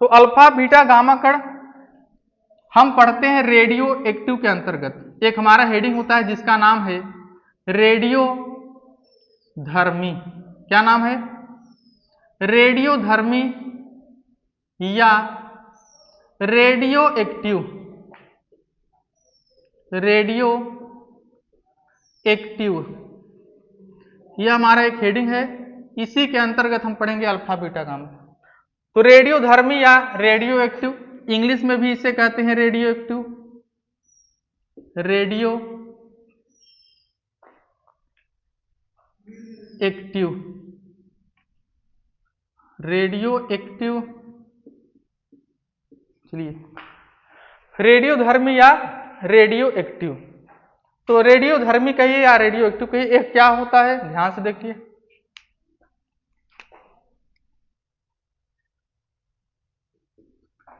तो alpha beta gamma कण हम पढ़ते हैं रेडियो एक्टिव के अंतर्गत। एक हमारा हेडिंग होता है जिसका नाम है रेडियो धर्मी। क्या नाम है? रेडियो धर्मी या रेडियो एक्टिव। रेडियो एक्टिव यह हमारा एक हेडिंग है, इसी के अंतर्गत हम पढ़ेंगे अल्फा बीटा गामा। तो रेडियो धर्मी या रेडियो एक्टिव, इंग्लिश में भी इसे कहते हैं radio active. Radio active, radio active, चलिए रेडियो धर्मी या रेडियो एक्टिव। तो रेडियो धर्मी कहिए या रेडियो एक्टिव कहिए, एक क्या होता है ध्यान से देखिए।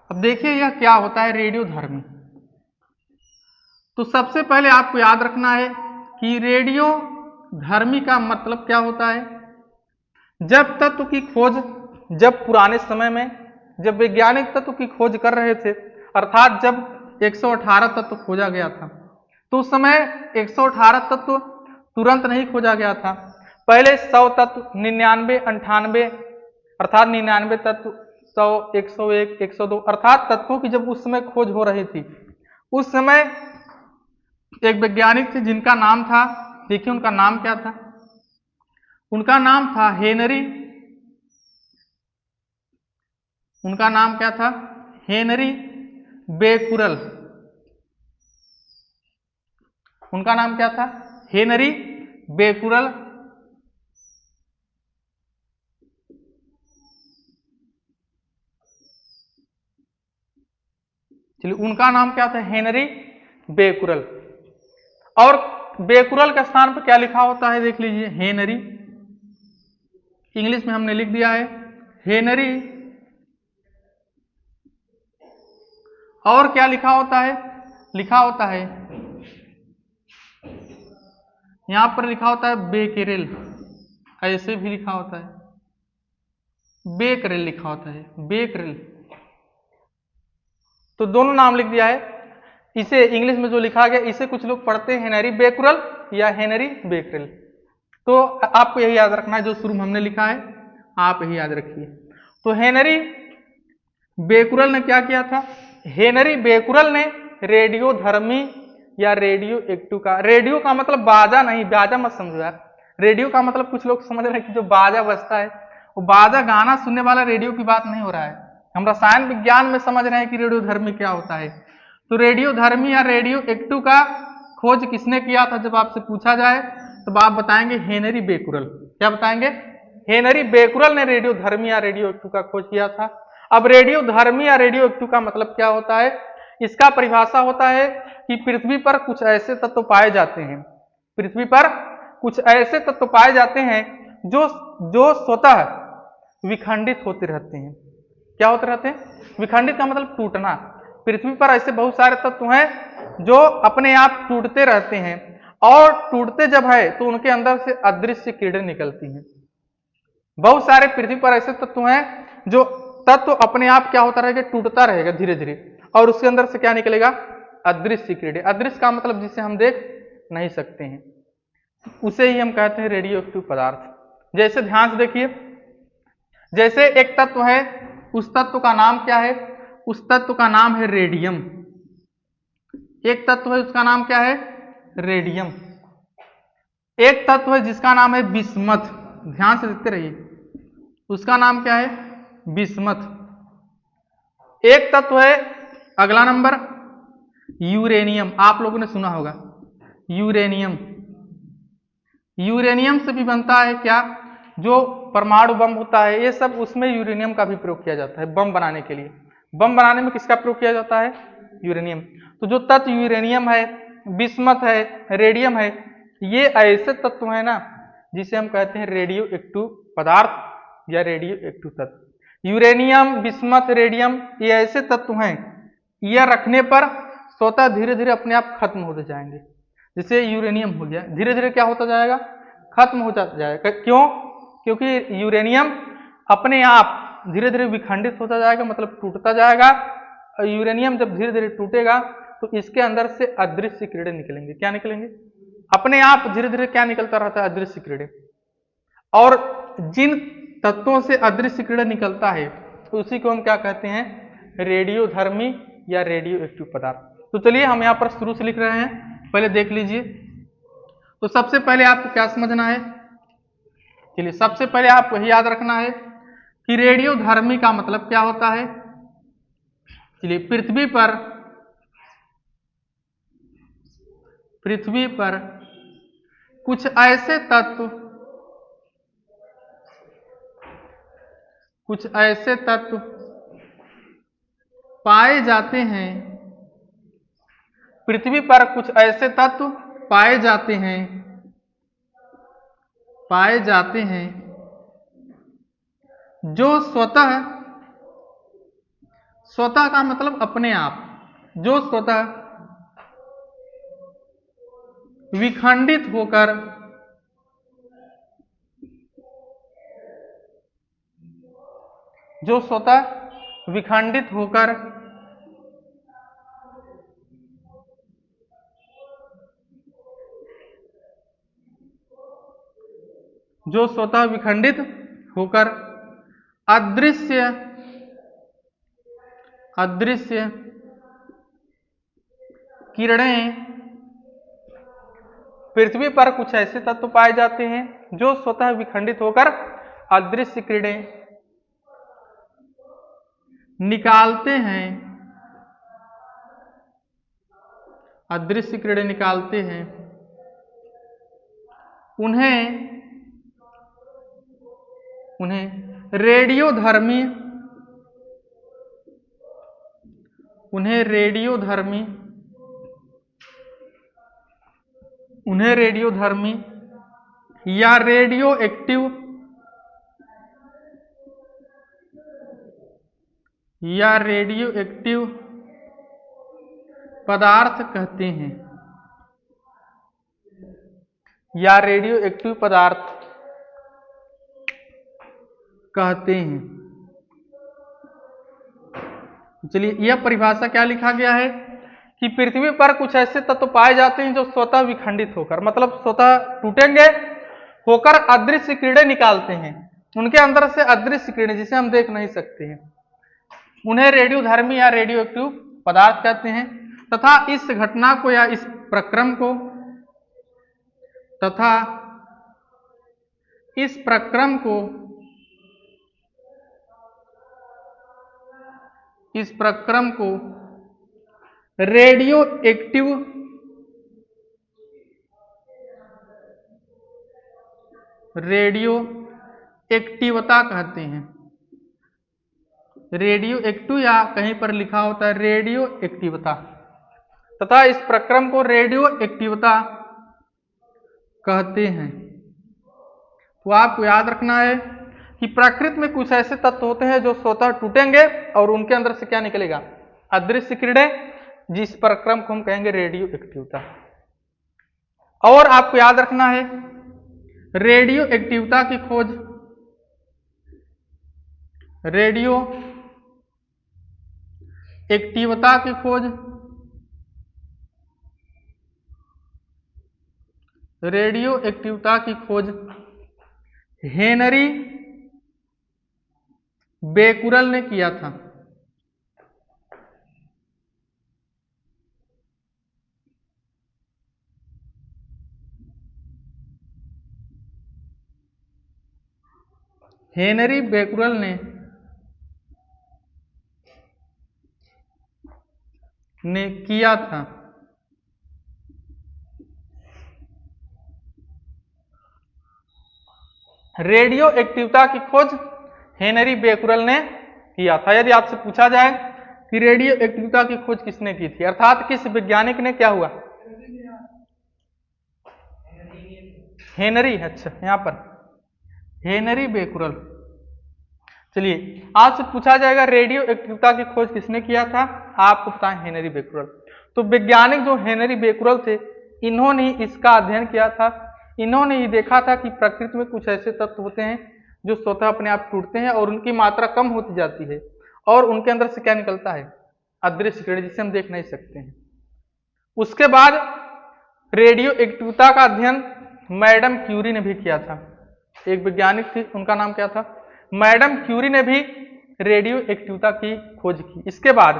अब देखिए यह क्या होता है रेडियो धर्मी। तो सबसे पहले आपको याद रखना है कि रेडियो धर्मी का मतलब क्या होता है। जब तत्व की खोज, जब पुराने समय में जब वैज्ञानिक तत्व की खोज कर रहे थे, अर्थात जब 118 तत्व खोजा गया था, तो उस समय 118 तत्व तुरंत नहीं खोजा गया था। पहले 100 तत्व, 99, 98 अर्थात 99 तत्व, 100, 101, 102 अर्थात तत्वों की जब उस समय खोज हो रही थी, उस समय एक वैज्ञानिक थे जिनका नाम था, देखिए उनका नाम क्या था, उनका नाम था हेनरी। उनका नाम क्या था? Henry Becquerel. उनका नाम क्या था? Henry Becquerel. चलिए उनका नाम क्या था? Henry Becquerel. और बेकुरल के स्थान पर क्या लिखा होता है देख लीजिए, हेनरी। इंग्लिश में हमने लिख दिया है हेनरी। और क्या लिखा होता है? लिखा होता है यहां पर लिखा होता है बेकेरेल, ऐसे भी लिखा होता है बेकरेल, लिखा होता है बेकरेल। तो दोनों नाम लिख दिया है। इसे इंग्लिश में जो लिखा गया इसे कुछ लोग पढ़ते हैं हेनरी बेकुरल या हेनरी बेकरेल। तो आपको यही याद रखना है, जो शुरू में हमने लिखा है आप यही याद रखिए। तो हेनरी बेकुरल ने क्या किया था? हेनरी बेकुरल ने रेडियो धर्मी या रेडियो एक्टिव का, रेडियो का मतलब बाजा नहीं, बाजा मत समझो यार। रेडियो का मतलब कुछ लोग समझ रहे हैं कि जो बाजा बजता है वो बाजा गाना सुनने वाला रेडियो की बात नहीं हो रहा है। हम रसायन विज्ञान में समझ रहे हैं कि रेडियो धर्मी क्या होता है। तो रेडियो धर्मी या रेडियो एक्टिव का खोज किसने किया था जब आपसे पूछा जाए, तब आप बताएंगे हेनरी बेकुरल। क्या बताएंगे? हेनरी बेकुरल ने रेडियो धर्मी या रेडियो एक्टिव का खोज किया था। अब रेडियो धर्मी या रेडियो एक्टिव का मतलब क्या होता है? इसका परिभाषा होता है कि पृथ्वी पर कुछ ऐसे तत्व पाए जाते हैं, पृथ्वी पर कुछ ऐसे तत्व पाए जाते हैं जो स्वतः विखंडित होते रहते हैं। क्या होते रहते हैं? विखंडित का मतलब टूटना। पृथ्वी पर ऐसे बहुत सारे तत्व हैं जो अपने आप टूटते रहते हैं, और टूटते जब है तो उनके अंदर से अदृश्य किरणें निकलती हैं। बहुत सारे पृथ्वी पर ऐसे तत्व हैं जो तत्व अपने आप क्या होता रहेगा? टूटता रहेगा धीरे धीरे, और उसके अंदर से क्या निकलेगा? अदृश्य किरणें। अदृश्य का मतलब जिसे हम देख नहीं सकते हैं, उसे ही हम कहते हैं रेडियो एक्टिव पदार्थ। जैसे ध्यान से देखिए, जैसे एक तत्व है, उस तत्व का नाम क्या है? उस तत्व का नाम है रेडियम। एक तत्व है उसका नाम क्या है? रेडियम। एक तत्व है जिसका नाम है बिस्मथ। ध्यान से देखते रहिए, उसका नाम क्या है? बिस्मथ। एक तत्व है अगला नंबर यूरेनियम। आप लोगों ने सुना होगा यूरेनियम। यूरेनियम से भी बनता है क्या? जो परमाणु बम होता है, ये सब उसमें यूरेनियम का भी प्रयोग किया जाता है बम बनाने के लिए। बम बनाने में किसका प्रयोग किया जाता है? यूरेनियम। तो जो तत्व यूरेनियम है, बिस्मथ है, रेडियम है, ये ऐसे तत्व है ना जिसे हम कहते हैं रेडियो एक्टिव पदार्थ या रेडियो एक्टिव तत्व। यूरेनियम, बिस्मथ, रेडियम ये ऐसे तत्व हैं, यह रखने पर स्वतः धीरे धीरे अपने आप खत्म होते जाएंगे। जैसे यूरेनियम हो गया, धीरे धीरे क्या होता जाएगा? खत्म हो जाएगा। क्यों? क्योंकि यूरेनियम अपने आप धीरे धीरे विखंडित होता जाएगा, मतलब टूटता जाएगा। और यूरेनियम जब धीरे धीरे टूटेगा तो इसके अंदर से अदृश्य किरणें निकलेंगे। क्या निकलेंगे? अपने आप धीरे धीरे क्या निकलता रहता है? अदृश्य किरणें। और जिन तत्वों से अदृश्य किरण निकलता है उसी को हम क्या कहते हैं? रेडियोधर्मी या रेडियो एक्टिव पदार्थ। तो चलिए हम यहाँ पर शुरू से लिख रहे हैं, पहले देख लीजिए। तो सबसे पहले आपको क्या समझना है? चलिए सबसे पहले आपको यही याद रखना है कि रेडियोधर्मी का मतलब क्या होता है। चलिए पृथ्वी पर कुछ ऐसे तत्व पाए जाते हैं, पृथ्वी पर कुछ ऐसे तत्व पाए जाते हैं जो स्वतः का मतलब अपने आप, जो स्वतः विखंडित होकर अदृश्य किरणें, पृथ्वी पर कुछ ऐसे तत्व पाए जाते हैं जो स्वतः विखंडित होकर अदृश्य किरणें निकालते हैं, उन्हें रेडियोधर्मी या रेडियो एक्टिव पदार्थ कहते हैं, या रेडियो एक्टिव पदार्थ कहते हैं। चलिए यह परिभाषा क्या लिखा गया है कि पृथ्वी पर कुछ ऐसे तत्व पाए जाते हैं जो स्वतः विखंडित होकर, मतलब स्वतः टूटेंगे, होकर अदृश्य किरणें निकालते हैं। उनके अंदर से अदृश्य किरणें जिसे हम देख नहीं सकते हैं, उन्हें रेडियोधर्मी या रेडियो एक्टिव पदार्थ कहते हैं। तथा इस घटना को या इस प्रक्रम को रेडियो एक्टिवता कहते हैं। रेडियो एक्टिव या कहीं पर लिखा होता है रेडियो एक्टिवता, तथा इस प्रक्रम को रेडियो एक्टिवता कहते हैं। तो आपको याद रखना है कि प्रकृति में कुछ ऐसे तत्व होते हैं जो स्वतः टूटेंगे और उनके अंदर से क्या निकलेगा? अदृश्य किरणें, जिस प्रक्रम को हम कहेंगे रेडियो एक्टिवता। और आपको याद रखना है रेडियो एक्टिवता की खोज रेडियो एक्टिवता की खोज हेनरी बेकुरल ने किया था। हेनरी बेकुरल ने किया था। रेडियो एक्टिवता की खोज हेनरी बेकुरल ने किया था। यदि आपसे पूछा जाए कि रेडियो एक्टिवता की खोज किसने की थी, अर्थात किस वैज्ञानिक ने, क्या हुआ? हेनरी, अच्छा यहां पर हेनरी बेकुरल। चलिए आपसे पूछा जाएगा रेडियो एक्टिवता की खोज किसने किया था, आपको बताएं हेनरी बेकुरल। तो वैज्ञानिक जो हेनरी बेकुरल थे, इन्होंने इसका अध्ययन किया था। इन्होंने ये देखा था कि प्रकृति में कुछ ऐसे तत्व होते हैं जो स्वतः अपने आप टूटते हैं और उनकी मात्रा कम होती जाती है और उनके अंदर से क्या निकलता है, अदृश्य किरण, जिसे हम देख नहीं सकते हैं। उसके बाद रेडियो एक्टिविटी का अध्ययन मैडम क्यूरी ने भी किया था। एक वैज्ञानिक थी, उनका नाम क्या था, मैडम क्यूरी ने भी रेडियो एक्टिविटी की खोज की। इसके बाद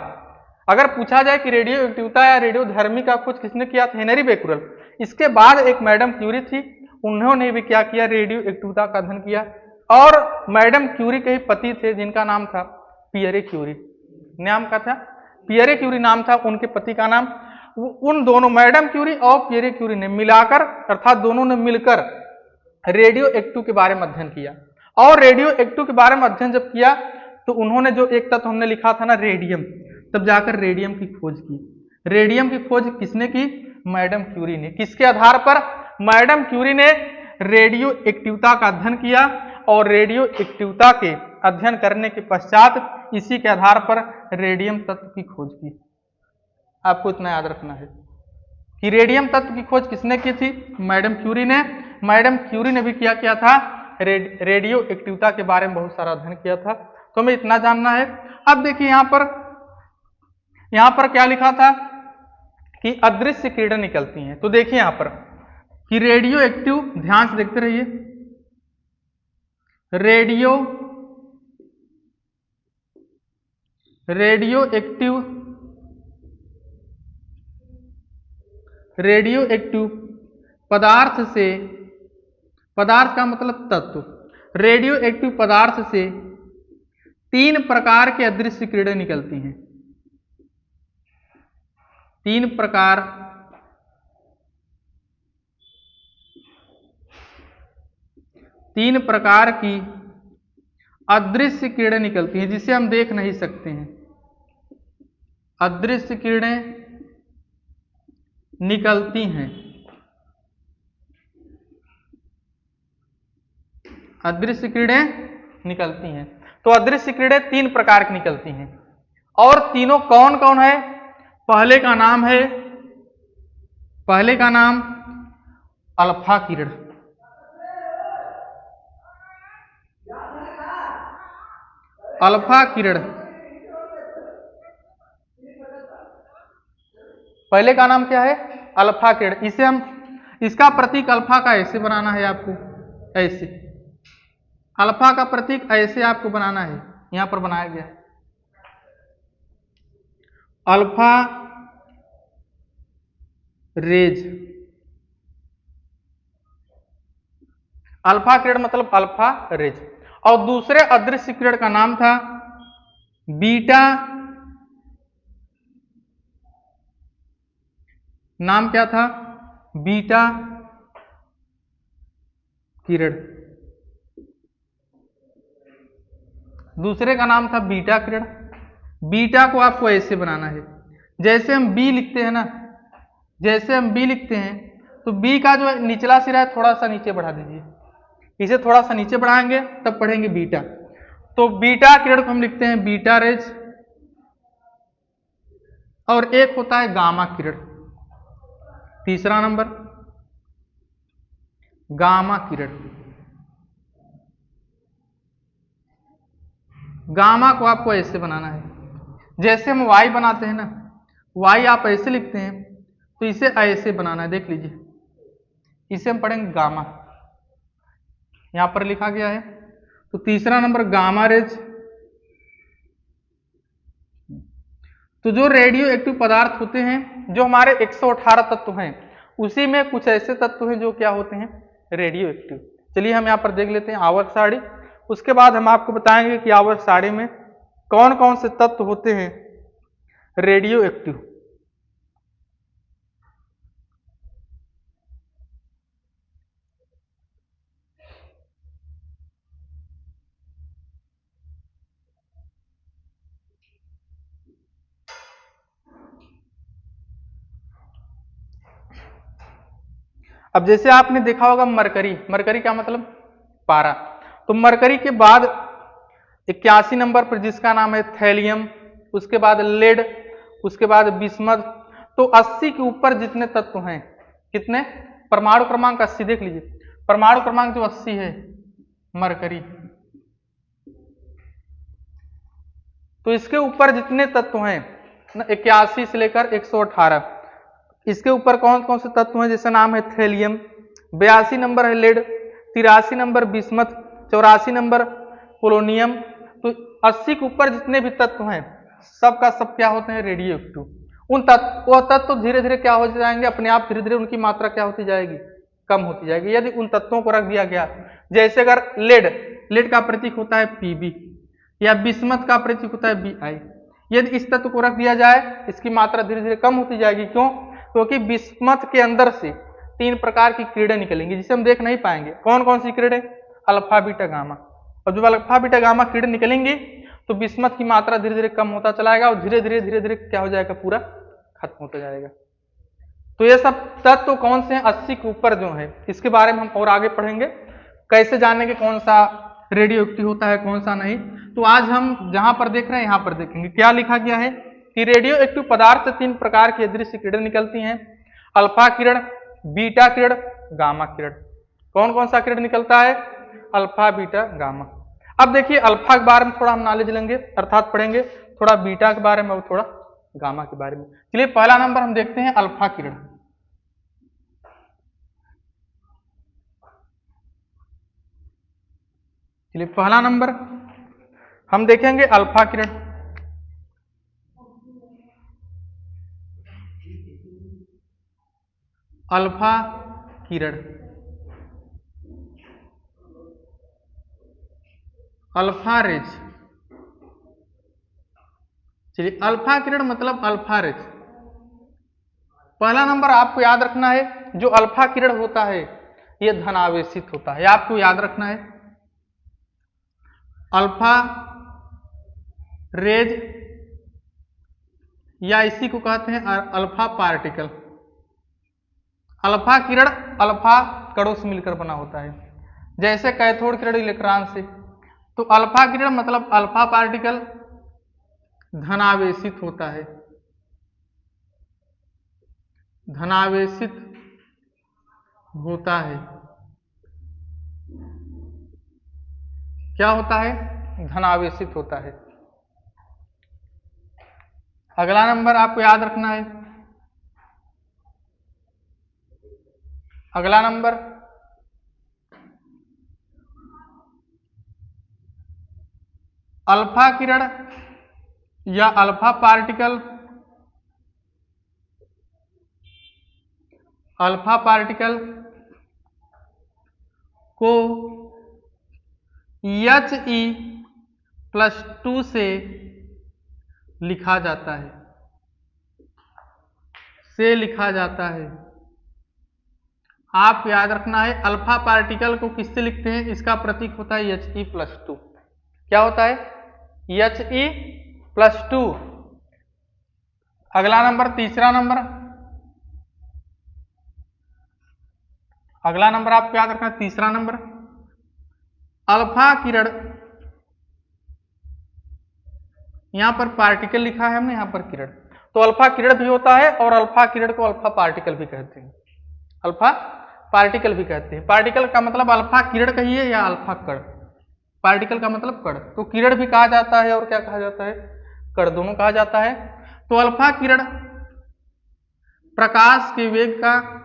अगर पूछा जाए कि रेडियो एक्टिविटी या रेडियो धर्मी का खोज किसने किया था, हेनरी बेकुरल। इसके बाद एक मैडम क्यूरी थी, उन्होंने भी क्या किया, रेडियो एक्टिविटी का अध्ययन किया। और मैडम क्यूरी के ही पति थे जिनका नाम था पियरे क्यूरी। नाम का था पियरे क्यूरी, नाम था उनके पति का नाम। उन दोनों मैडम क्यूरी और पियरे क्यूरी ने मिलाकर, अर्थात दोनों ने मिलकर रेडियो एक्टिव के बारे में अध्ययन किया। और रेडियो एक्टिव के बारे में अध्ययन जब किया तो उन्होंने जो एक तत्व हमने लिखा था ना, रेडियम, तब जाकर रेडियम की खोज की। रेडियम की खोज किसने की, मैडम क्यूरी ने। किसके आधार पर, मैडम क्यूरी ने रेडियो एक्टिविटी का अध्ययन किया और रेडियो एक्टिविटी के अध्ययन करने के पश्चात इसी के आधार पर रेडियम तत्व की खोज की। आपको इतना याद रखना है कि रेडियम तत्व की खोज किसने की थी, मैडम क्यूरी ने। मैडम क्यूरी ने भी क्या था, रेडियो एक्टिविटी के बारे में बहुत सारा अध्ययन किया था। तो हमें इतना जानना है। अब देखिए यहां पर क्या लिखा था कि अदृश्य किरणें निकलती हैं। तो देखिए यहां पर कि रेडियो एक्टिव, ध्यान से देखते रहिए, रेडियो एक्टिव पदार्थ से, पदार्थ का मतलब तत्व, रेडियो एक्टिव पदार्थ से 3 प्रकार के अदृश्य किरणें निकलती हैं। 3 प्रकार की अदृश्य किरणें निकलती हैं जिसे हम देख नहीं सकते हैं। अदृश्य किरणें निकलती हैं, अदृश्य किरणें निकलती हैं। तो अदृश्य किरणें 3 प्रकार की निकलती हैं और तीनों कौन कौन है। पहले का नाम अल्फा किरण, अल्फा किरण, पहले का नाम क्या है, अल्फा किरण। इसे हम, इसका प्रतीक अल्फा का ऐसे बनाना है आपको, ऐसे अल्फा का प्रतीक ऐसे आपको बनाना है, यहां पर बनाया गया है अल्फा रेज। अल्फा किरण मतलब अल्फा रेज। और दूसरे अदृश्य किरण का नाम था बीटा, नाम क्या था, बीटा किरण। दूसरे का नाम था बीटा किरण। बीटा को आपको ऐसे बनाना है, जैसे हम बी लिखते हैं ना, जैसे हम बी लिखते हैं तो बी का जो निचला सिरा है थोड़ा सा नीचे बढ़ा दीजिए, इसे थोड़ा सा नीचे बढ़ाएंगे तब पढ़ेंगे बीटा। तो बीटा किरण को हम लिखते हैं बीटा रेज। और एक होता है गामा किरण, तीसरा नंबर गामा किरण। गामा को आपको ऐसे बनाना है, जैसे हम वाई बनाते हैं ना, वाई आप ऐसे लिखते हैं तो इसे ऐसे बनाना है, देख लीजिए, इसे हम पढ़ेंगे गामा, यहां पर लिखा गया है। तो तीसरा नंबर गामा रेज। तो जो रेडियो एक्टिव पदार्थ होते हैं, जो हमारे 118 तत्व हैं, उसी में कुछ ऐसे तत्व हैं जो क्या होते हैं, रेडियो एक्टिव। चलिए हम यहाँ पर देख लेते हैं आवर्त सारणी, उसके बाद हम आपको बताएंगे कि आवर्त सारणी में कौन कौन से तत्व होते हैं रेडियो एक्टिव। अब जैसे आपने देखा होगा मरकरी, मरकरी क्या मतलब, पारा। तो मरकरी के बाद 81 नंबर पर जिसका नाम है थैलियम, उसके बाद लेड, उसके बाद बिस्मथ। तो 80 के ऊपर जितने तत्व हैं, कितने, परमाणु क्रमांक 80, देख लीजिए परमाणु क्रमांक जो 80 है मरकरी, तो इसके ऊपर जितने तत्व हैं 81 से लेकर 118, इसके ऊपर कौन कौन से तत्व हैं, जैसे नाम है थेलियम, 82 नंबर है लेड, 83 नंबर बिस्मथ, 84 नंबर पोलोनियम। तो 80 के ऊपर जितने भी तत्व हैं सब का सब क्या होते हैं, रेडियो एक्टिव। उन तत्व, वह तत्व धीरे धीरे क्या हो जाएंगे, अपने आप धीरे धीरे उनकी मात्रा क्या होती जाएगी, कम होती जाएगी, यदि उन तत्वों को रख दिया गया। जैसे अगर लेड का प्रतीक होता है Pb, या बिस्मथ का प्रतीक होता है Bi, यदि इस तत्व को रख दिया जाए इसकी मात्रा धीरे धीरे कम होती जाएगी। क्यों? क्योंकि बिस्मथ के अंदर से 3 प्रकार की किरणें निकलेंगी जिसे हम देख नहीं पाएंगे। कौन कौन सी किरणें? Alpha beta gamma. और जब अल्फा बीटा गामा किरण निकलेंगी तो बिस्मथ की मात्रा धीरे धीरे कम होता चला जाएगा और धीरे धीरे क्या हो जाएगा, पूरा खत्म होता जाएगा। तो ये सब तत्व कौन से हैं, 80 के ऊपर जो है, इसके बारे में हम और आगे पढ़ेंगे, कैसे जानेंगे कौन सा रेडियो एक्टिव होता है कौन सा नहीं। तो आज हम जहां पर देख रहे हैं यहां पर देखेंगे क्या लिखा गया है कि रेडियो एक्टिव पदार्थ से 3 प्रकार की अदृश्य किरण निकलती हैं, अल्फा किरण, बीटा किरण, गामा किरण। कौन कौन सा किरण निकलता है? Alpha beta gamma. अब देखिए अल्फा के बारे में थोड़ा हम नॉलेज लेंगे, अर्थात पढ़ेंगे, थोड़ा बीटा के बारे में और थोड़ा गामा के बारे में। चलिए पहला नंबर हम देखते हैं अल्फा किरण। चलिए पहला नंबर हम देखेंगे अल्फा किरण। अल्फा किरण, अल्फा रेज। चलिए अल्फा किरण मतलब अल्फा रेज। पहला नंबर आपको याद रखना है, जो अल्फा किरण होता है यह धनावेशित होता है, आपको याद रखना है। अल्फा रेज या इसी को कहते हैं अल्फा पार्टिकल। अल्फा किरण अल्फा कणों से मिलकर बना होता है, जैसे कैथोड किरण इलेक्ट्रॉन से। तो अल्फा किरण मतलब अल्फा पार्टिकल धनावेशित होता है, धनावेशित होता है। क्या होता है? धनावेशित होता है। अगला नंबर आपको याद रखना है, अगला नंबर अल्फा किरण या अल्फा पार्टिकल, अल्फा पार्टिकल को He+2 से लिखा जाता है, से लिखा जाता है। आप याद रखना है अल्फा पार्टिकल को किससे लिखते हैं, इसका प्रतीक होता है He+2। क्या होता है? He+2। अगला नंबर, तीसरा नंबर, अगला नंबर आपको याद रखना है तीसरा नंबर अल्फा किरण। यहां पर पार्टिकल लिखा है हमने, यहां पर किरण, तो अल्फा किरण भी होता है और अल्फा किरण को अल्फा पार्टिकल भी कहते हैं, अल्फा पार्टिकल भी कहते हैं। पार्टिकल का मतलब अल्फा किरण कहिए या अल्फा कण, पार्टिकल का मतलब कण, तो किरण भी कहा जाता है और क्या कहा जाता है, कण, दोनों कहा जाता है। तो अल्फा किरण प्रकाश के वेग का,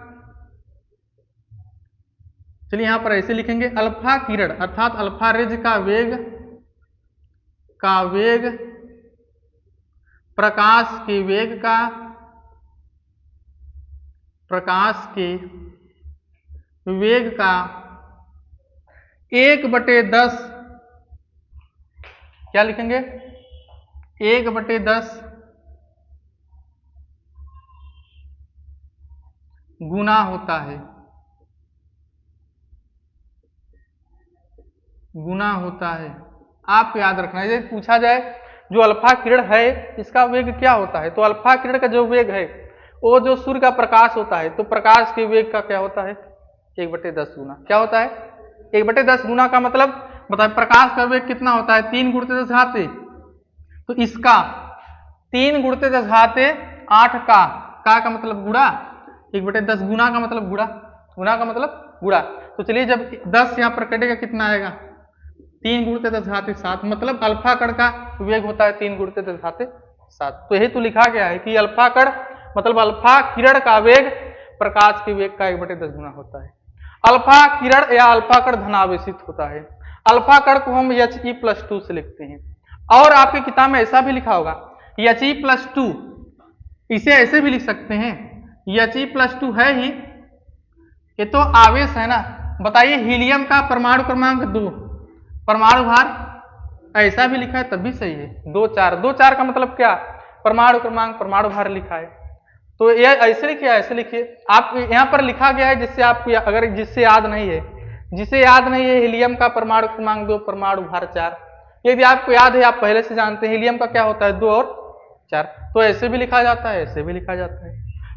चलिए यहां पर ऐसे लिखेंगे, अल्फा किरण अर्थात अल्फा रेज का वेग प्रकाश के वेग का, प्रकाश के वेग का 1/10, क्या लिखेंगे, 1/10 गुना होता है, गुना होता है। आप याद रखना है, यदि पूछा जाए जो अल्फा किरण है इसका वेग क्या होता है, तो अल्फा किरण का जो वेग है वो जो सूर्य का प्रकाश होता है, तो प्रकाश के वेग का क्या होता है, 1/10 गुना। क्या होता है? 1/10 गुना का मतलब बताए, प्रकाश का वेग कितना होता है, 3 × 10 घाते, तो इसका 3 × 10 घाते 8 का मतलब गुणा, 1/10 गुना का मतलब गुणा, गुना का मतलब गुणा। तो चलिए जब 10 यहां पर कटेगा कितना आएगा, 3 × 10 घाते 7, मतलब अल्फा कण का वेग होता है 3 गुणित 10 घाते 7। तो यही तो लिखा गया है कि अल्फा कण मतलब अल्फा किरण का वेग प्रकाश के वेग का 1/10 गुना होता है। अल्फा किरण या अल्फा कण धनावेशित होता है। अल्फा कण को हम He+2 से लिखते हैं। और आपकी किताब में ऐसा भी लिखा होगा He+2, इसे ऐसे भी लिख सकते हैं He+2 है ही, ये तो आवेश है ना। बताइए हीलियम का परमाणु क्रमांक 2, परमाणु भार ऐसा भी लिखा है तब भी सही है। 2 4, 2 4 का मतलब क्या, परमाणु क्रमांक परमाणु भार लिखा है। तो ये ऐसे लिखिए, ऐसे लिखिए। आप यहाँ पर लिखा गया है जिससे आप अगर जिससे याद नहीं है, जिसे याद नहीं है हीलियम का परमाणु क्रमांक 2 परमाणु भार 4, यदि आपको याद है आप पहले से जानते हैं हीलियम का क्या होता है 2 और 4, तो ऐसे भी लिखा जाता है, ऐसे भी लिखा जाता है।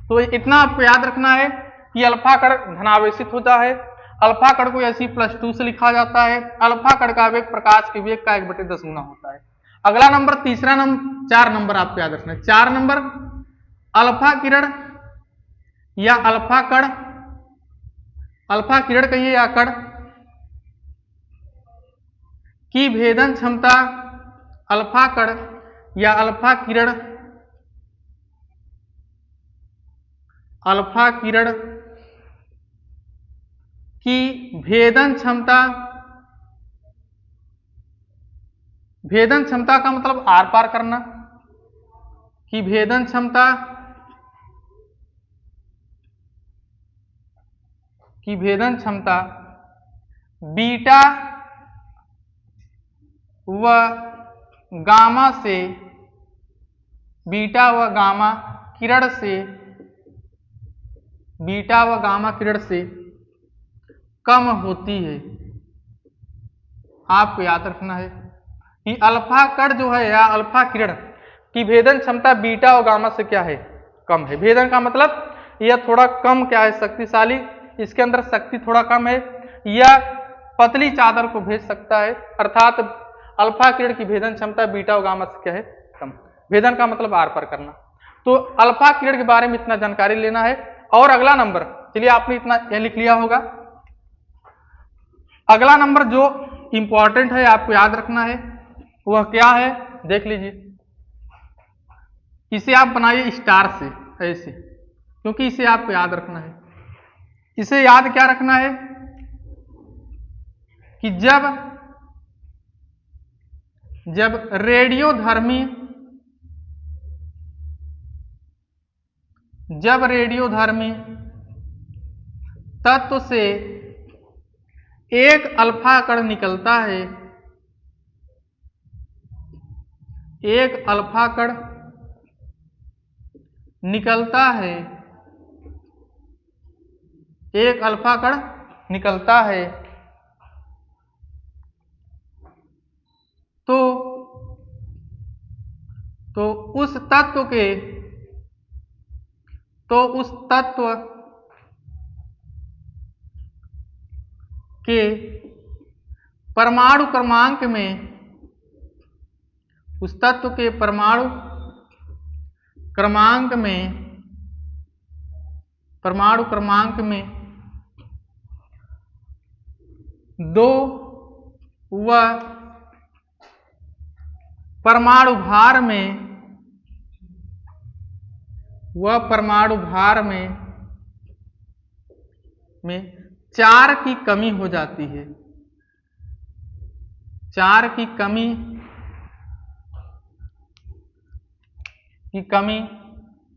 तो इतना आपको याद रखना है कि अल्फा कण धनावेशित होता है। अल्फा कण को He+2 से लिखा जाता है। अल्फा कण का वेग प्रकाश के वेग का 1/10 गुना होता है। अगला नंबर, तीसरा नंबर, 4 नंबर आपको याद रखना है। 4 नंबर, अल्फा किरण या अल्फा कण, अल्फा किरण कहिए या कण की भेदन क्षमता, अल्फा कण या अल्फा किरण, अल्फा किरण की भेदन क्षमता, भेदन क्षमता का मतलब आर पार करना, की भेदन क्षमता, की भेदन क्षमता बीटा व गामा से, बीटा व गामा किरण से, बीटा व गामा किरण से कम होती है। आपको याद रखना है कि अल्फा कण जो है या अल्फा किरण की भेदन क्षमता बीटा और गामा से क्या है, कम है। भेदन का मतलब यह थोड़ा कम क्या है, शक्तिशाली, इसके अंदर शक्ति थोड़ा कम है, या पतली चादर को भेज सकता है। अर्थात अल्फा किरण की भेदन क्षमता बीटा और गामा से क्या है, कम। भेदन का मतलब आर पार करना। तो अल्फा किरण के बारे में इतना जानकारी लेना है। और अगला नंबर, चलिए आपने इतना यह लिख लिया होगा। अगला नंबर जो इंपॉर्टेंट है आपको याद रखना है वह क्या है, देख लीजिए। इसे आप बनाइए स्टार से ऐसे, क्योंकि इसे आपको याद रखना है। इसे याद क्या रखना है कि जब रेडियोधर्मी, जब रेडियोधर्मी तत्व से एक अल्फा कण निकलता है, एक अल्फा कण निकलता है, एक अल्फा कण निकलता है, तो उस तत्व के, तो उस तत्व के परमाणु क्रमांक में, उस तत्व के परमाणु क्रमांक में, परमाणु क्रमांक में 2 व परमाणु भार में, व परमाणु भार में 4 की कमी हो जाती है, 4 की कमी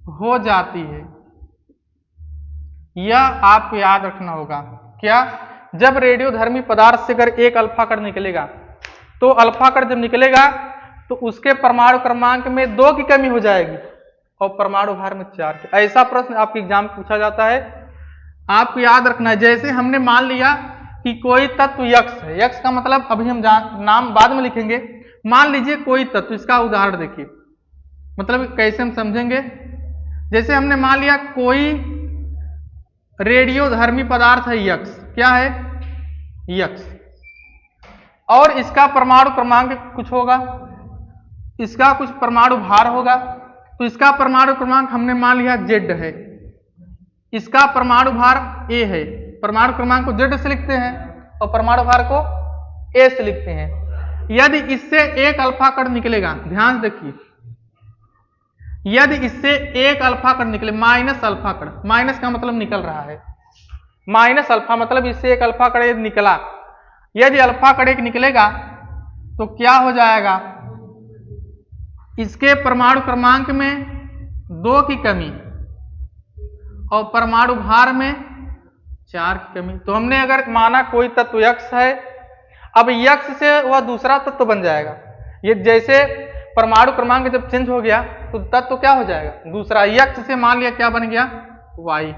हो जाती है। यह आपको याद रखना होगा। क्या, जब रेडियोधर्मी पदार्थ से अगर एक अल्फा कण निकलेगा, तो अल्फा कण जब निकलेगा तो उसके परमाणु क्रमांक में 2 की कमी हो जाएगी और परमाणु भार में 4 की। ऐसा प्रश्न आपके एग्जाम में पूछा जाता है, आपको याद रखना है। जैसे हमने मान लिया कि कोई तत्व यक्स है, यक्स का मतलब अभी हम नाम बाद में लिखेंगे। मान लीजिए कोई तत्व, इसका उदाहरण देखिए, मतलब कैसे हम समझेंगे। जैसे हमने मान लिया कोई रेडियोधर्मी पदार्थ है यक्स, क्या है, यक्स, और इसका परमाणु क्रमांक कुछ होगा, इसका कुछ परमाणु भार होगा। तो इसका परमाणु क्रमांक हमने मान लिया Z है, इसका परमाणु भार A है। परमाणु क्रमांक को Z से लिखते हैं और परमाणु भार को A से लिखते हैं। यदि इससे एक अल्फा कण निकलेगा, ध्यान से देखिए, यदि इससे एक अल्फा कण निकले, माइनस अल्फा कण, माइनस का मतलब निकल रहा है, माइनस अल्फा मतलब इससे एक अल्फा कण यदि निकला, यदि अल्फा कण एक निकलेगा तो क्या हो जाएगा, इसके परमाणु क्रमांक में 2 की कमी और परमाणु भार में 4 की कमी। तो हमने अगर माना कोई तत्व यक्स है, अब यक्स से वह दूसरा तत्व बन जाएगा। ये जैसे परमाणु क्रमांक जब चेंज हो गया तो तत्व क्या हो जाएगा, दूसरा। यक्स से मान लिया क्या बन गया, वाई।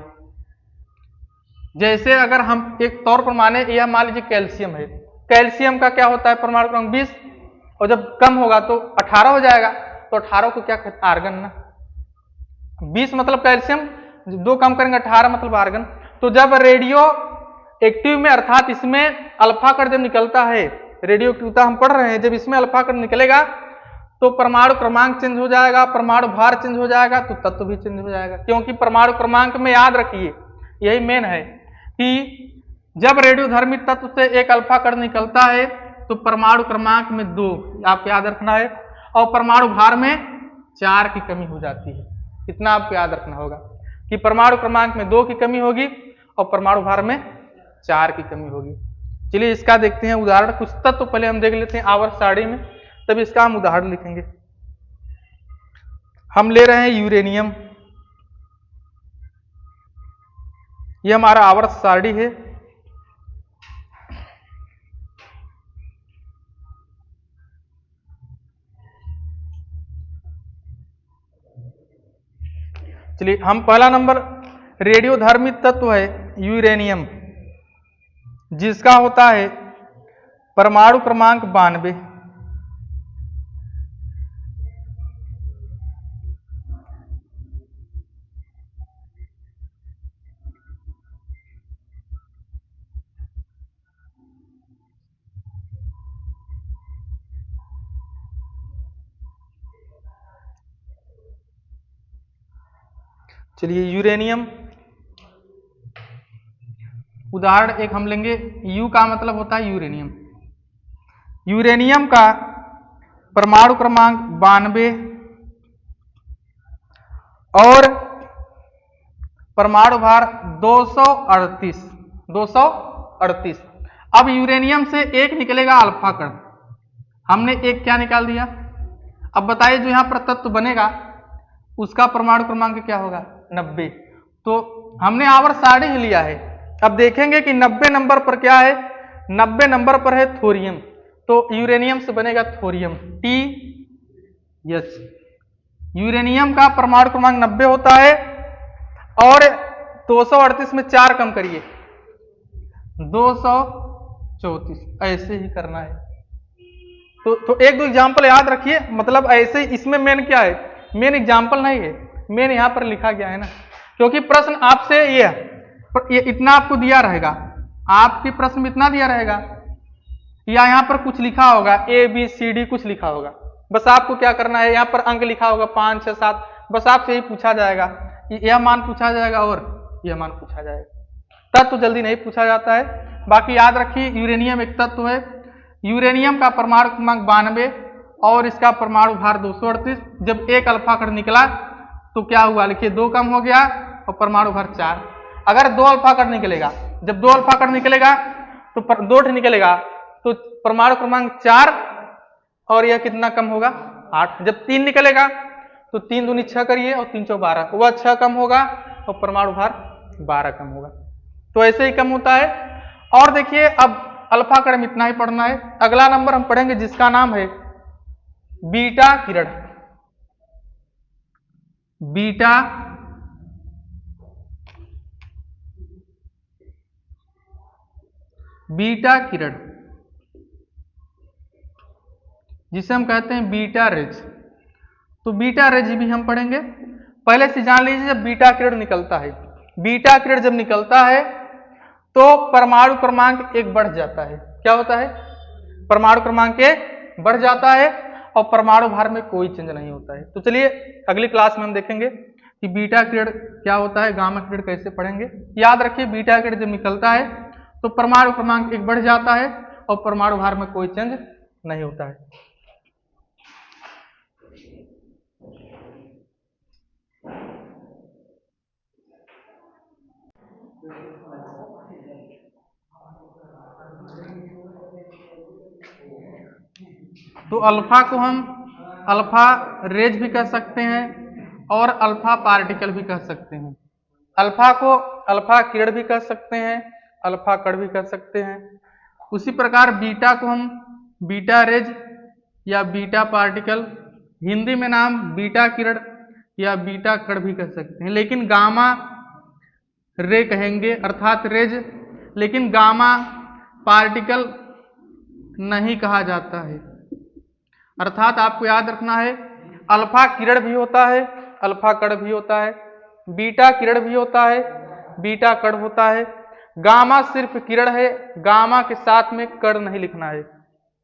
जैसे अगर हम एक तौर पर माने, यह मान लीजिए कैल्शियम है, कैल्शियम का क्या होता है परमाणु क्रमांक 20, और जब कम होगा तो 18 हो जाएगा, तो 18 को क्या कहते हैं, आर्गन ना। 20 मतलब कैल्शियम, 2 कम करेंगे 18 मतलब आर्गन। तो जब रेडियो एक्टिव में, अर्थात इसमें अल्फा कण जब निकलता है, रेडियो एक्टिविटी हम पढ़ रहे हैं, जब इसमें अल्फा कण निकलेगा तो परमाणु क्रमांक चेंज हो जाएगा, परमाणु भार चेंज हो जाएगा, तो तत्व भी चेंज हो जाएगा। क्योंकि परमाणु क्रमांक में याद रखिए, यही मेन है कि जब रेडियोधर्मी तत्व से एक अल्फा कण निकलता है तो परमाणु क्रमांक में 2, आपको याद रखना है, और परमाणु भार में 4 की कमी हो जाती है। इतना आपको याद रखना होगा कि परमाणु क्रमांक में 2 की कमी होगी और परमाणु भार में 4 की कमी होगी। चलिए इसका देखते हैं उदाहरण। कुछ तत्व पहले हम देख लेते हैं आवर्त सारणी में, तब इसका हम उदाहरण लिखेंगे। हम ले रहे हैं यूरेनियम, यह हमारा आवर्त सारणी है। चलिए हम पहला नंबर, रेडियोधर्मी तत्व है यूरेनियम, जिसका होता है परमाणु क्रमांक 92। चलिए यूरेनियम, उदाहरण एक हम लेंगे, यू का मतलब होता है यूरेनियम। यूरेनियम का परमाणु क्रमांक 92 और परमाणु भार 238। 238। अब यूरेनियम से एक निकलेगा अल्फा कण, हमने एक क्या निकाल दिया। अब बताइए जो यहां पर तत्व बनेगा उसका परमाणु क्रमांक क्या होगा, 90। तो हमने आवर्त सारणी ही लिया है। अब देखेंगे कि 90 नंबर पर क्या है, 90 नंबर पर है थोरियम, तो यूरेनियम से बनेगा थोरियम, TH। यूरेनियम का परमाणु क्रमांक 90 होता है और 238 में 4 कम करिए, 234। ऐसे ही करना है। तो एक दो एग्जाम्पल याद रखिए, मतलब ऐसे ही। इसमें मेन क्या है, मेन एग्जाम्पल नहीं है, मेन यहां पर लिखा गया है ना, क्योंकि प्रश्न आपसे ये इतना आपको दिया रहेगा, आपके प्रश्न में इतना दिया रहेगा, या यहां पर कुछ लिखा होगा ABCD कुछ लिखा होगा, बस आपको क्या करना है, यहां पर अंक लिखा होगा 5 6 7, बस आपसे यही पूछा जाएगा, यह मान पूछा जाएगा और यह मान पूछा जाएगा। तत्व जल्दी नहीं पूछा जाता है। बाकी याद रखिए यूरेनियम एक तत्व है, यूरेनियम का परमाणु क्रमांक 92 और इसका परमाणु भार 238। जब एक अल्फा कण निकला तो क्या हुआ, लिखिए 2 कम हो गया और परमाणु भार 4। अगर 2 अल्फा कण निकलेगा, जब 2 अल्फा कण निकलेगा तो 2 निकलेगा तो परमाणु क्रमांक 4 और यह कितना कम होगा, 8। जब 3 निकलेगा तो 3 दूनी 6 करिए और 3 चौ 12, वह 6 कम होगा और परमाणु भार 12 कम होगा। तो ऐसे ही कम होता है। और देखिए अब अल्फा कण में इतना ही पढ़ना है। अगला नंबर हम पढ़ेंगे जिसका नाम है बीटा किरण। बीटा किरण जिसे हम कहते हैं बीटा रेज। तो बीटा रेज भी हम पढ़ेंगे। पहले से जान लीजिए, जब बीटा किरण निकलता है, बीटा किरण जब निकलता है तो परमाणु क्रमांक 1 बढ़ जाता है। क्या होता है, परमाणु क्रमांक 1 बढ़ जाता है और परमाणु भार में कोई चेंज नहीं होता है। तो चलिए अगली क्लास में हम देखेंगे कि बीटा किरण क्या होता है, गामा किरण कैसे पढ़ेंगे। याद रखिए बीटा किरण जब निकलता है तो परमाणु क्रमांक 1 बढ़ जाता है और परमाणु भार में कोई चेंज नहीं होता है। तो अल्फा को हम अल्फा रेज भी कह सकते हैं और अल्फा पार्टिकल भी कह सकते हैं। अल्फा को अल्फा किरण भी कह सकते हैं, अल्फा कण भी कह सकते हैं। उसी प्रकार बीटा को हम बीटा रेज या बीटा पार्टिकल, हिंदी में नाम बीटा किरण या बीटा कण भी कह सकते हैं, लेकिन गामा रे कहेंगे अर्थात रेज, लेकिन गामा पार्टिकल नहीं कहा जाता है। अर्थात आपको याद रखना है अल्फा किरण भी होता है, अल्फा कण भी होता है, बीटा किरण भी होता है, बीटा कण होता है। गामा सिर्फ किरण है, गामा के साथ में कण नहीं लिखना है,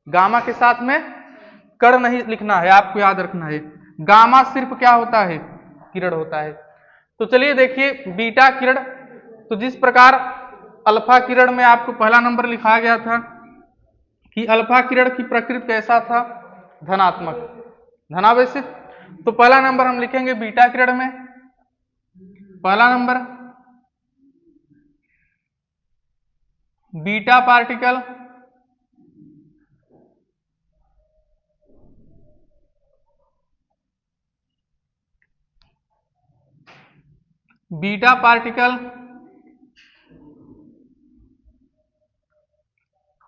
गामा के साथ में कण नहीं लिखना है, आपको याद रखना है। गामा सिर्फ क्या होता है, किरण होता है। तो चलिए देखिए बीटा किरण, तो जिस प्रकार अल्फा किरण में आपको पहला नंबर लिखा गया था कि अल्फा किरण की प्रकृति कैसा था, धनात्मक, धनावेशित। तो पहला नंबर हम लिखेंगे बीटा किरण में, पहला number beta particle, beta particle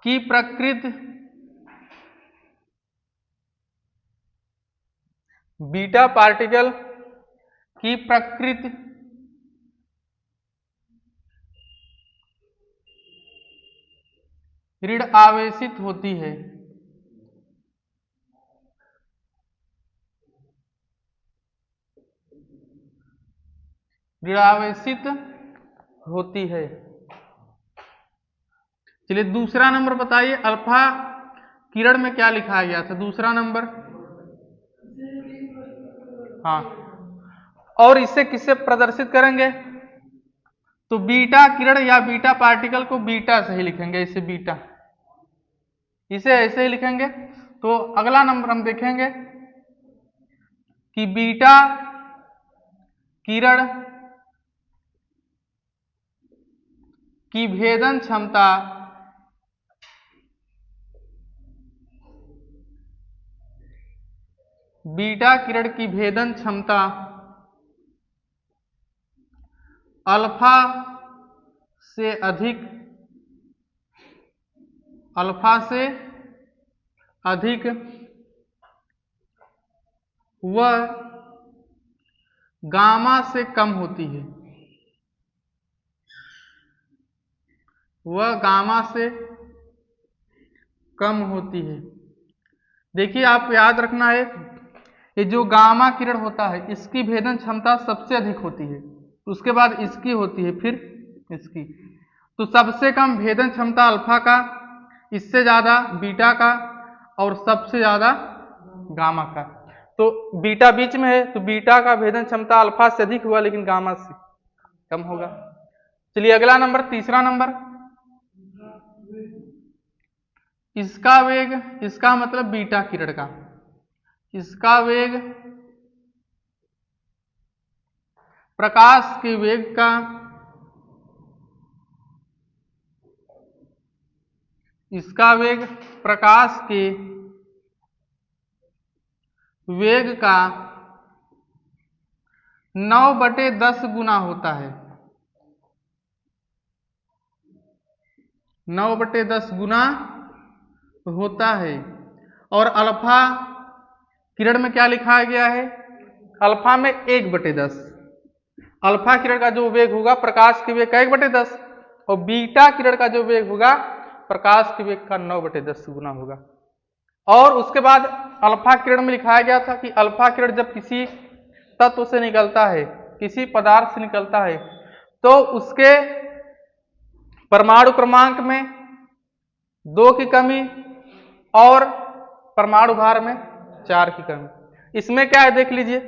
की प्रकृति, बीटा पार्टिकल की प्रकृति ऋण आवेशित होती है, ऋण आवेशित होती है। चलिए दूसरा नंबर बताइए अल्फा किरण में क्या लिखा गया था, दूसरा नंबर। हाँ, और इसे किससे प्रदर्शित करेंगे, तो बीटा किरण या बीटा पार्टिकल को बीटा से ही लिखेंगे, इसे बीटा, इसे ऐसे ही लिखेंगे। तो अगला नंबर हम देखेंगे कि बीटा किरण की भेदन क्षमता बीटा किरण की भेदन क्षमता अल्फा से अधिक, अल्फा से अधिक व गामा से कम होती है, वह गामा से कम होती है। देखिए आपको याद रखना है ये जो गामा किरण होता है इसकी भेदन क्षमता सबसे अधिक होती है, उसके बाद इसकी होती है, फिर इसकी। तो सबसे कम भेदन क्षमता अल्फा का, इससे ज्यादा बीटा का और सबसे ज्यादा गामा का। तो बीटा बीच में है, तो बीटा का भेदन क्षमता अल्फा से अधिक हुआ लेकिन गामा से कम होगा। चलिए अगला नंबर, तीसरा नंबर, इसका वेग, इसका मतलब बीटा किरण का, इसका वेग प्रकाश के वेग का इसका वेग प्रकाश के वेग का 9/10 गुना होता है, 9/10 गुना होता है। और अल्फा किरण में क्या लिखा गया है, अल्फा में 1/10, अल्फा किरण का जो वेग होगा प्रकाश के वेग का 1/10 और बीटा किरण का जो वेग होगा प्रकाश के वेग का 9/10 गुना होगा। और उसके बाद अल्फा किरण में लिखाया गया था कि अल्फा किरण जब किसी तत्व से निकलता है, किसी पदार्थ से निकलता है, तो उसके परमाणु क्रमांक में 2 की कमी और परमाणु भार में 4 की कमी। इसमें क्या है देख लीजिए,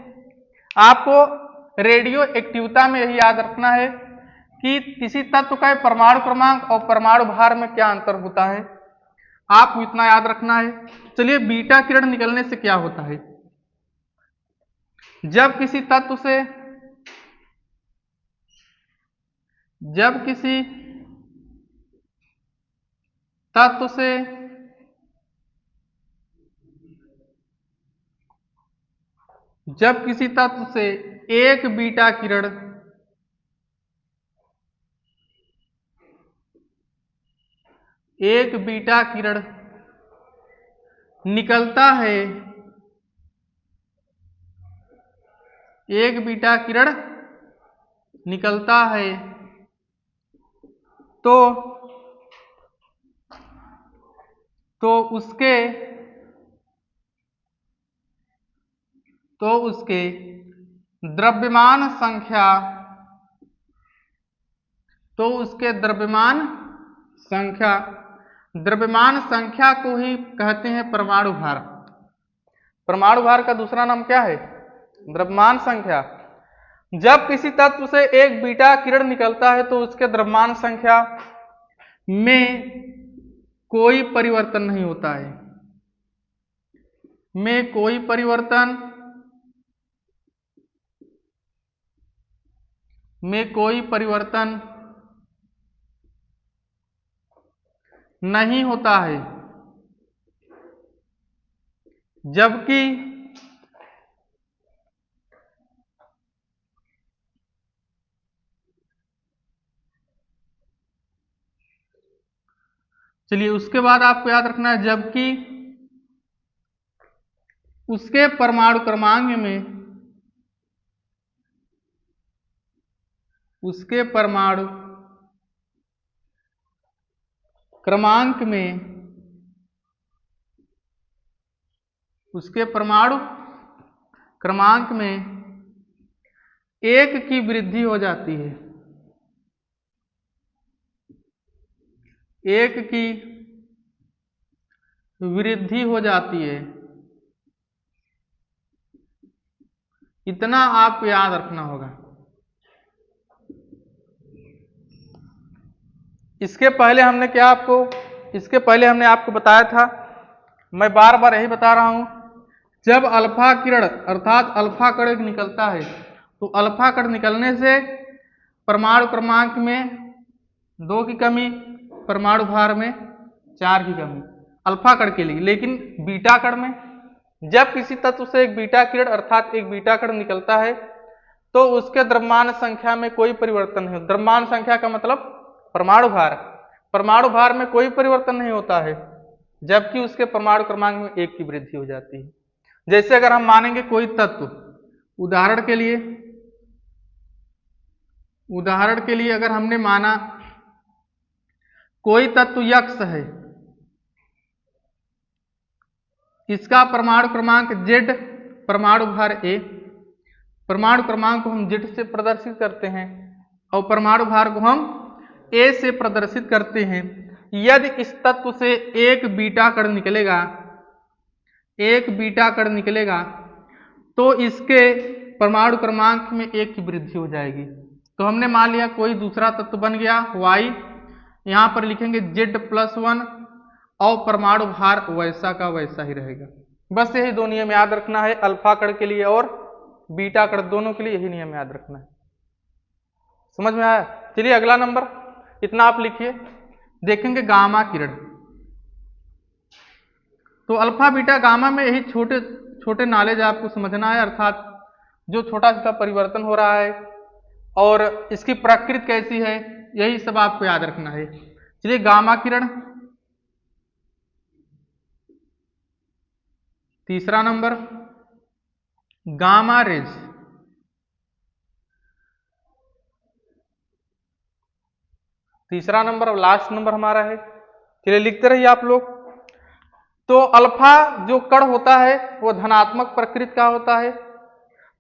आपको रेडियो एक्टिवता में यही याद रखना है कि किसी तत्व का परमाणु क्रमांक और परमाणु भार में क्या अंतर होता है। आपको इतना याद रखना है। चलिए, बीटा किरण निकलने से क्या होता है। जब किसी तत्व से जब किसी तत्व से जब किसी तत्व से एक बीटा किरण निकलता है, एक बीटा किरण निकलता है, तो उसके द्रव्यमान संख्या द्रव्यमान संख्या को ही कहते हैं परमाणु भार। परमाणु भार का दूसरा नाम क्या है? द्रव्यमान संख्या। जब किसी तत्व से एक बीटा किरण निकलता है तो उसके द्रव्यमान संख्या में कोई परिवर्तन नहीं होता है, नहीं होता है। जबकि चलिए, उसके बाद आपको याद रखना है, जबकि उसके परमाणु क्रमांक में एक की वृद्धि हो जाती है, एक की वृद्धि हो जाती है। इतना आपको याद रखना होगा। इसके पहले हमने आपको बताया था, मैं बार बार यही बता रहा हूं, जब अल्फा किरण अर्थात अल्फा कण निकलता है तो अल्फा कण निकलने से परमाणु क्रमांक में 2 की कमी, परमाणु भार में 4 की कमी, अल्फा कण के लिए। लेकिन बीटा कण में जब किसी तत्व से एक बीटा किरण अर्थात एक बीटा कण निकलता है तो उसके द्रव्यमान संख्या में कोई परिवर्तन नहीं। द्रव्यमान संख्या का मतलब परमाणु भार में कोई परिवर्तन नहीं होता है, जबकि उसके परमाणु क्रमांक में 1 की वृद्धि हो जाती है। जैसे अगर हम मानेंगे कोई तत्व, उदाहरण के लिए अगर हमने माना कोई तत्व यक्स है, इसका परमाणु क्रमांक Z, परमाणु भार A, परमाणु क्रमांक को हम Z से प्रदर्शित करते हैं और परमाणु भार को हम A से प्रदर्शित करते हैं। यदि इस तत्व से एक बीटा कण निकलेगा तो इसके परमाणु क्रमांक में 1 की वृद्धि हो जाएगी। तो हमने मान लिया कोई दूसरा तत्व बन गया Y, यहां पर लिखेंगे Z+1 और परमाणु भार वैसा का वैसा ही रहेगा। बस यही 2 नियम याद रखना है, अल्फा कण के लिए और बीटा कण दोनों के लिए यही नियम याद रखना है। समझ में आया? चलिए, अगला नंबर इतना आप लिखिए। देखेंगे गामा किरण। तो अल्फा बीटा गामा में यही छोटे छोटे नॉलेज आपको समझना है, अर्थात जो छोटा छोटा परिवर्तन हो रहा है और इसकी प्रकृति कैसी है, यही सब आपको याद रखना है। चलिए, गामा किरण। तीसरा नंबर गामा रेज। तीसरा नंबर अब लास्ट नंबर हमारा है। चलिए, लिखते रहिए आप लोग। तो अल्फा जो कण होता है वो धनात्मक प्रकृति का होता है,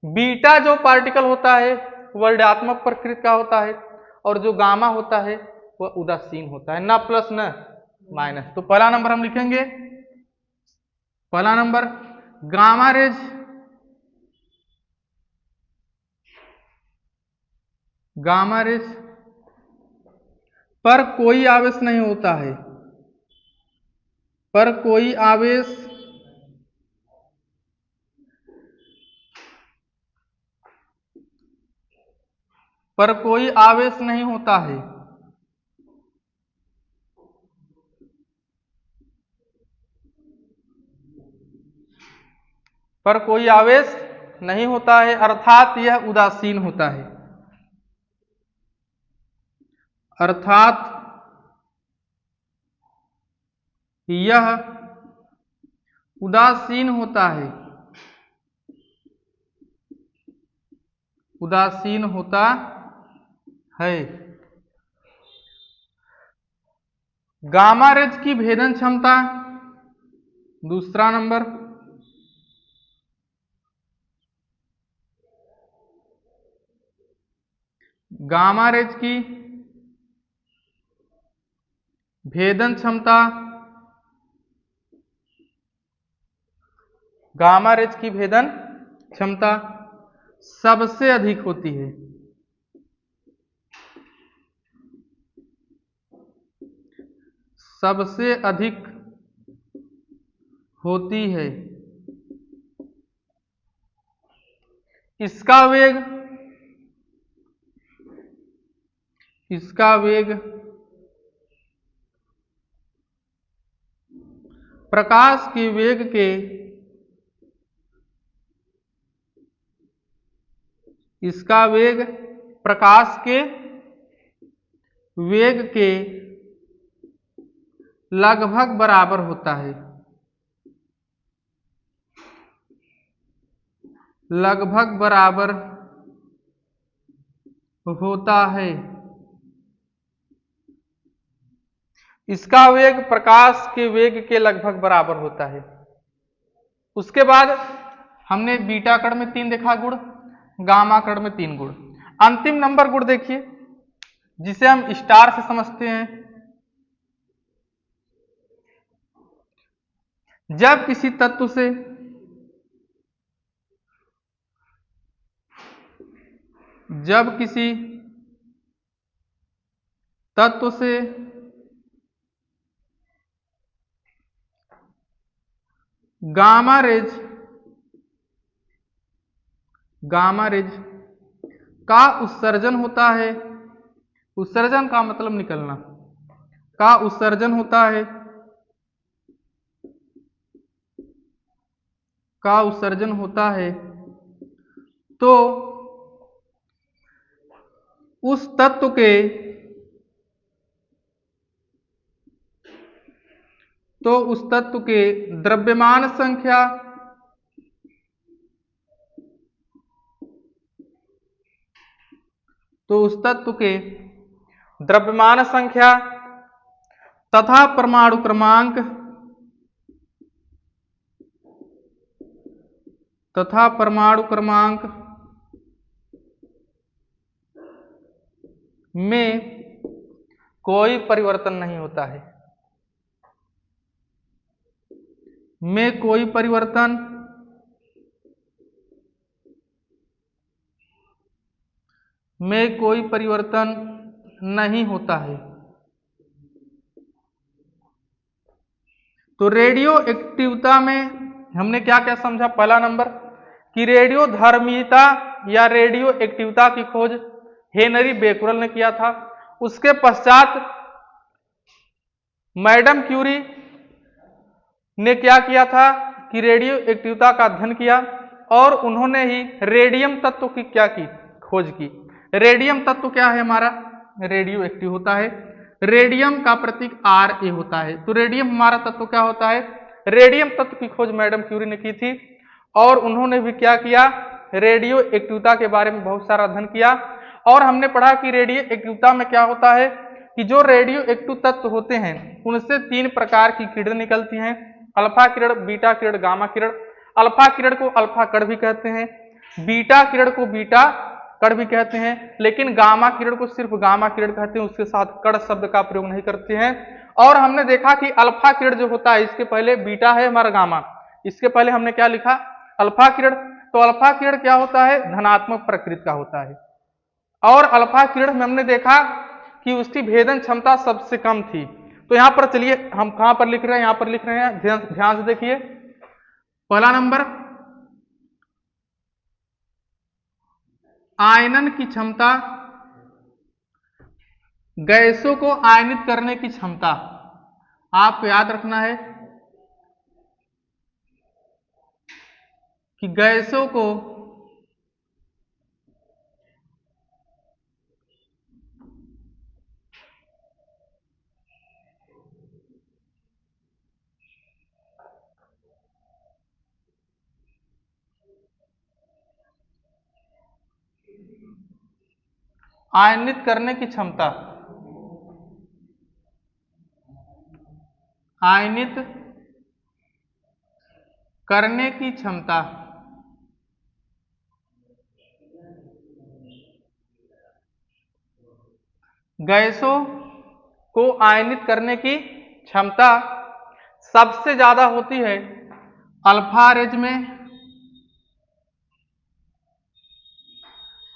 बीटा जो पार्टिकल होता है वह ऋणात्मक प्रकृति का होता है, और जो गामा होता है वह उदासीन होता है, न प्लस न माइनस। तो पहला नंबर हम लिखेंगे, पहला नंबर गामा रेज पर कोई आवेश नहीं होता है, पर कोई आवेश नहीं होता है। पर कोई आवेश नहीं होता है, अर्थात यह उदासीन होता है। अर्थात यह उदासीन होता है। उदासीन होता है। गामा रेज की भेदन क्षमता, दूसरा नंबर, गामा रेज की भेदन क्षमता, गामा रेज की भेदन क्षमता सबसे अधिक होती है। सबसे अधिक होती है। इसका वेग प्रकाश के वेग के इसका वेग प्रकाश के वेग के लगभग बराबर होता है। लगभग बराबर होता है। इसका वेग प्रकाश के वेग के लगभग बराबर होता है। उसके बाद हमने बीटा कण में 3 देखा गुण, गामा कण में 3 गुण। अंतिम नंबर गुण देखिए, जिसे हम स्टार से समझते हैं। जब किसी तत्व से गामा रेज का उत्सर्जन होता है। उत्सर्जन का मतलब निकलना, का उत्सर्जन होता है, का उत्सर्जन होता है, तो उस तत्व के द्रव्यमान संख्या तथा परमाणु क्रमांक में कोई परिवर्तन नहीं होता है। में कोई परिवर्तन नहीं होता है। तो रेडियो एक्टिवता में हमने क्या क्या समझा? पहला नंबर कि रेडियो धर्मिता या रेडियो एक्टिवता की खोज हेनरी बेकुरल ने किया था। उसके पश्चात मैडम क्यूरी ने क्या किया था कि रेडियो एक्टिवता का अध्ययन किया और उन्होंने ही रेडियम तत्व की क्या की? खोज की। रेडियम तत्व क्या है हमारा? रेडियो एक्टिव होता है। रेडियम का प्रतीक Ra होता है। तो रेडियम हमारा तत्व क्या होता है? रेडियम तत्व की खोज मैडम क्यूरी ने की थी और उन्होंने भी क्या किया? रेडियो एक्टिवता के बारे में बहुत सारा अध्ययन किया। और हमने पढ़ा कि रेडियो एक्टिवता में क्या होता है कि जो रेडियो एक्टिव तत्व होते हैं उनसे 3 प्रकार की किरण निकलती हैं, अल्फा किरण, बीटा किरण, गामा किरण। अल्फा किरण को अल्फा कण भी कहते हैं, बीटा किरण को बीटा कण भी कहते हैं, लेकिन गामा किरण को सिर्फ गामा किरण कहते हैं, उसके साथ कण शब्द का प्रयोग नहीं करते हैं। और हमने देखा कि अल्फा किरण जो होता है, इसके पहले बीटा है हमारा गामा, इसके पहले हमने क्या लिखा? अल्फा किरण। तो अल्फा किरण क्या होता है? धनात्मक प्रकृति का होता है। और अल्फा किरण में हमने देखा कि उसकी भेदन क्षमता सबसे कम थी। तो यहां पर चलिए हम कहां पर लिख रहे हैं, यहां पर लिख रहे हैं, ध्यान से देखिए। पहला नंबर, आयनन की क्षमता, गैसों को आयनित करने की क्षमता। आपको याद रखना है कि गैसों को आयनित करने की क्षमता, आयनित करने की क्षमता, गैसों को आयनित करने की क्षमता सबसे ज्यादा होती है अल्फा रेज में,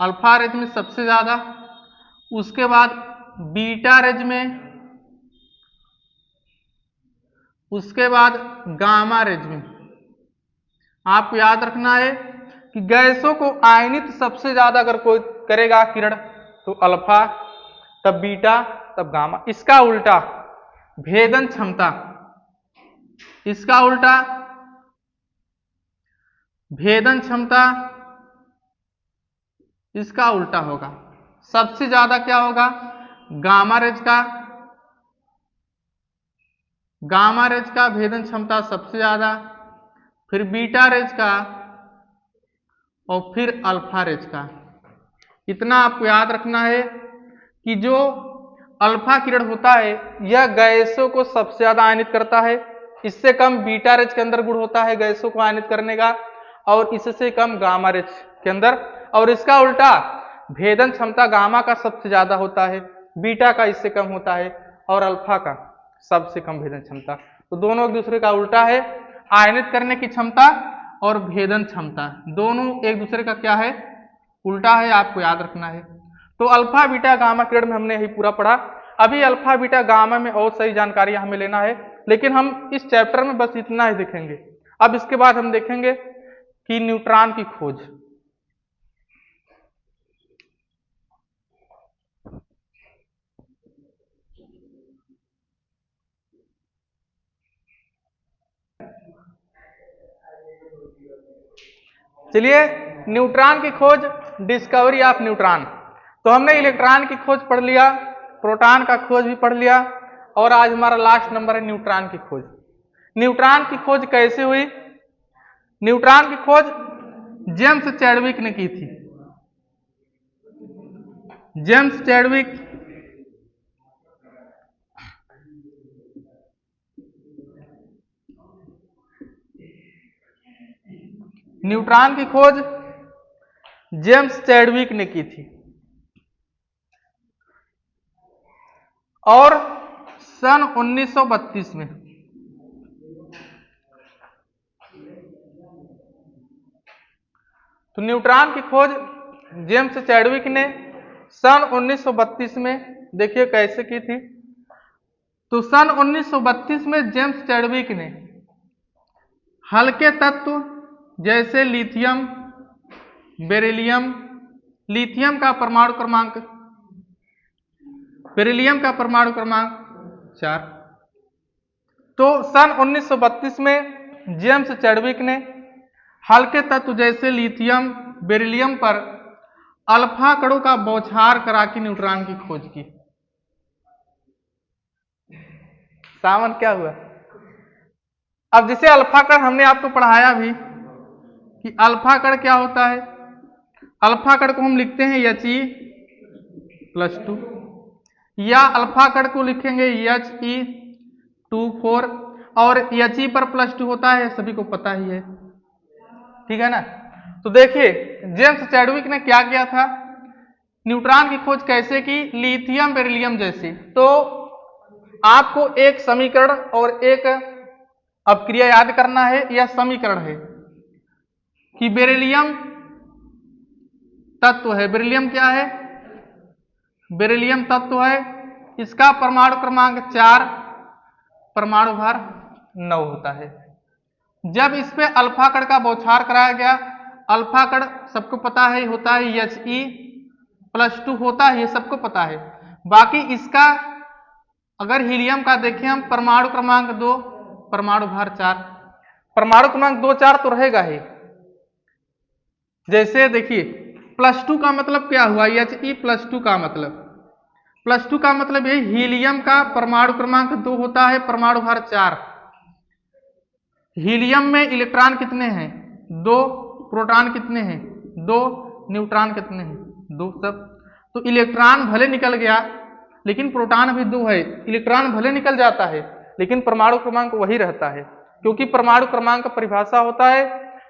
अल्फा रेज में सबसे ज्यादा, उसके बाद बीटा रेज में, उसके बाद गामा रेज में। आपको याद रखना है कि गैसों को आयनित सबसे ज्यादा अगर कोई करेगा किरण तो अल्फा, तब बीटा, तब गामा। इसका उल्टा भेदन क्षमता, इसका उल्टा भेदन क्षमता, इसका उल्टा होगा। सबसे ज्यादा क्या होगा, गामा रेज का, गामा रेज का भेदन क्षमता सबसे ज्यादा, फिर बीटा रेज का और फिर अल्फा रेज का। इतना आपको याद रखना है कि जो अल्फा किरण होता है यह गैसों को सबसे ज्यादा आयनित करता है, इससे कम बीटा रेज के अंदर गुण होता है गैसों को आयनित करने का, और इससे कम गामा रेज के अंदर, और इसका उल्टा भेदन क्षमता गामा का सबसे ज्यादा होता है, बीटा का इससे कम होता है, और अल्फा का सबसे कम भेदन क्षमता। तो दोनों एक दूसरे का उल्टा है, आयनित करने की क्षमता और भेदन क्षमता दोनों एक दूसरे का क्या है, उल्टा है। आपको याद रखना है। तो अल्फा बीटा गामा किरण में हमने यही पूरा पढ़ा। अभी अल्फा बीटा गामा में और सही जानकारी हमें लेना है, लेकिन हम इस चैप्टर में बस इतना ही देखेंगे। अब इसके बाद हम देखेंगे कि न्यूट्रॉन की खोज। चलिए, न्यूट्रॉन की खोज, डिस्कवरी ऑफ न्यूट्रॉन। तो हमने इलेक्ट्रॉन की खोज पढ़ लिया, प्रोटॉन का खोज भी पढ़ लिया, और आज हमारा लास्ट नंबर है न्यूट्रॉन की खोज। न्यूट्रॉन की खोज कैसे हुई? न्यूट्रॉन की खोज जेम्स चैडविक ने की थी। जेम्स चैडविक न्यूट्रॉन की खोज जेम्स चैडविक ने की थी, और सन 1932 में तो न्यूट्रॉन की खोज जेम्स चैडविक ने सन 1932 में देखिए कैसे की थी। तो सन 1932 में जेम्स चैडविक ने हल्के तत्व जैसे लिथियम, बेरिलियम, लिथियम का परमाणु क्रमांक, बेरिलियम का परमाणु क्रमांक 4। तो सन 1932 में जेम्स चैडविक ने हल्के तत्व जैसे लिथियम, बेरिलियम पर अल्फा कणों का बौछार करा के न्यूट्रॉन की खोज की। सावन क्या हुआ? अब जैसे अल्फा कण हमने आपको पढ़ाया भी कि अल्फा कण क्या होता है। अल्फा कण को हम लिखते हैं He+2, या अल्फा कण को लिखेंगे He24, और He पर +2 होता है, सभी को पता ही है, ठीक है ना। तो देखिए जेम्स चैडविक ने क्या किया था, न्यूट्रॉन की खोज कैसे की, लिथियम बेरिलियम जैसे। तो आपको एक समीकरण और एक अपक्रिया याद करना है। यह समीकरण है कि बेरिलियम तत्व है, बेरिलियम क्या है, बेरिलियम तत्व है, इसका परमाणु क्रमांक 4, परमाणु भार 9 होता है। जब इस पे अल्फा कण का बौछार कराया गया, अल्फा कण सबको पता है होता है He+2 होता है, ये सबको पता है। बाकी इसका अगर हीलियम का देखें हम, परमाणु क्रमांक 2, परमाणु भार 4, परमाणु क्रमांक 2 4 तो रहेगा ही। जैसे देखिए +2 का मतलब क्या हुआ, He+2 का मतलब, +2 का मतलब ये हीलियम का परमाणु क्रमांक 2 होता है, परमाणु भार 4। हीलियम में इलेक्ट्रॉन कितने हैं? 2। प्रोटॉन कितने हैं? 2। न्यूट्रॉन कितने हैं? 2 सब। तो इलेक्ट्रॉन भले निकल गया लेकिन प्रोटॉन भी 2 है। इलेक्ट्रॉन भले निकल जाता है लेकिन परमाणु क्रमांक वही रहता है, क्योंकि परमाणु क्रमांक का परिभाषा होता है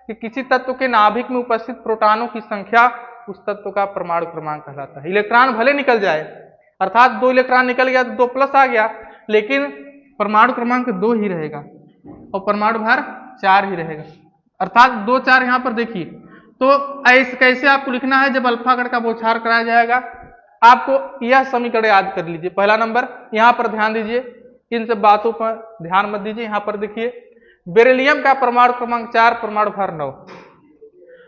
कि किसी तत्व के नाभिक में उपस्थित प्रोटॉनों की संख्या उस तत्व का परमाणु क्रमांक कहलाता है। इलेक्ट्रॉन भले निकल जाए, अर्थात 2 इलेक्ट्रॉन निकल गया तो 2 प्लस आ गया, लेकिन परमाणु क्रमांक 2 ही रहेगा और परमाणु भार 4 ही रहेगा, अर्थात 2 4 यहाँ पर देखिए। तो ऐसे कैसे आपको लिखना है, जब अल्फा कण का बौछार कराया जाएगा आपको यह समीकरण याद कर लीजिए। पहला नंबर यहाँ पर ध्यान दीजिए, इन सब बातों पर ध्यान मत दीजिए। यहाँ पर देखिए बेरिलियम का परमाणु क्रमांक 4, परमाणु भार 9,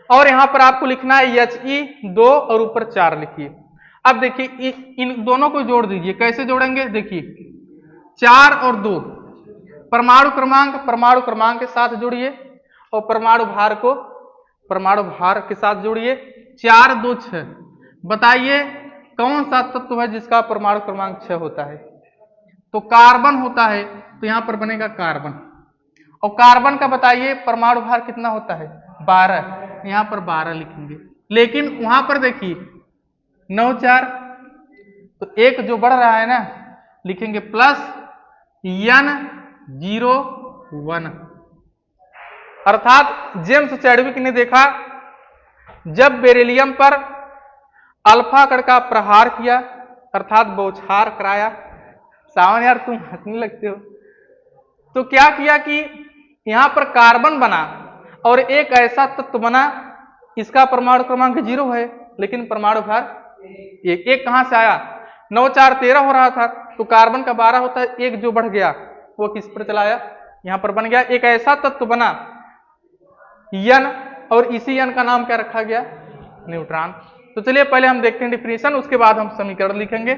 और यहाँ पर आपको लिखना है He2 और ऊपर 4 लिखिए। अब देखिए इन दोनों को जोड़ दीजिए। कैसे जोड़ेंगे? देखिए 4 और 2 परमाणु क्रमांक के साथ जोड़िए और परमाणु भार को परमाणु भार के साथ जोड़िए। 4 2 6। बताइए कौन सा तत्व है जिसका परमाणु क्रमांक 6 होता है? तो कार्बन होता है, तो यहां पर बनेगा कार्बन। और कार्बन का बताइए परमाणु भार कितना होता है? 12, यहां पर 12 लिखेंगे। लेकिन वहां पर देखिए 9 4, तो एक जो बढ़ रहा है ना, लिखेंगे +N01। अर्थात जेम्स चैडविक ने देखा जब बेरिलियम पर अल्फा कण का प्रहार किया, अर्थात बौछार कराया। सावन यार तुम हंसने लगते हो। तो क्या किया कि यहां पर कार्बन बना और एक ऐसा तत्व बना, इसका परमाणु क्रमांक 0 है लेकिन परमाणु भार 1। एक कहां से आया? 9 4 13 हो रहा था, तो कार्बन का 12 होता है, एक जो बढ़ गया वो किस पर चलाया? यहां पर बन गया एक ऐसा तत्व बना N, और इसी N का नाम क्या रखा गया? न्यूट्रॉन। तो चलिए पहले हम देखते हैं डिफिनीशन, उसके बाद हम समीकरण लिखेंगे।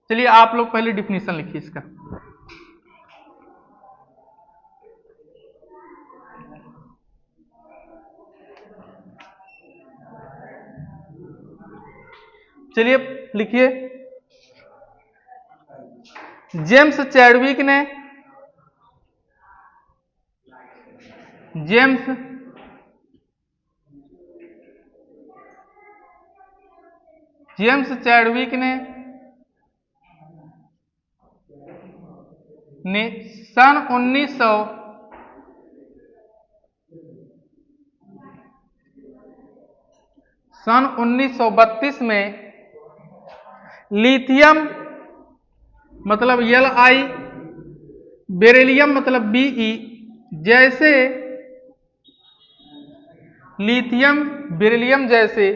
चलिए आप लोग पहले डिफिनीशन लिखिए इसका। चलिए लिखिए। जेम्स चैडविक ने सन 1932 में लिथियम मतलब Li, बेरिलियम मतलब Be, जैसे लिथियम बेरिलियम जैसे